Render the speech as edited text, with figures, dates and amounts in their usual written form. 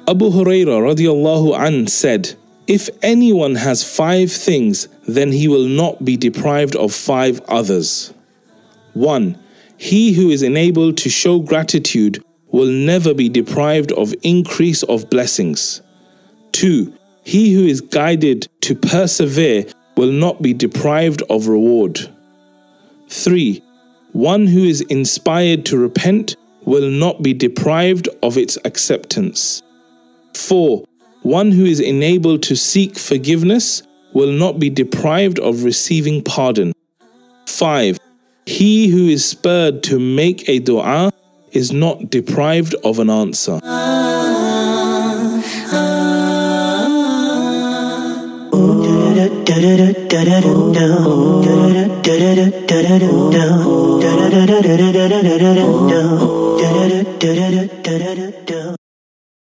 Abu Hurairah radiallahu anh said, if anyone has 5 things, then he will not be deprived of 5 others. 1. He who is enabled to show gratitude will never be deprived of increase of blessings. 2. He who is guided to persevere will not be deprived of reward. 3. One who is inspired to repent will not be deprived of its acceptance. 4. One who is enabled to seek forgiveness will not be deprived of receiving pardon. 5. He who is spurred to make a dua is not deprived of an answer.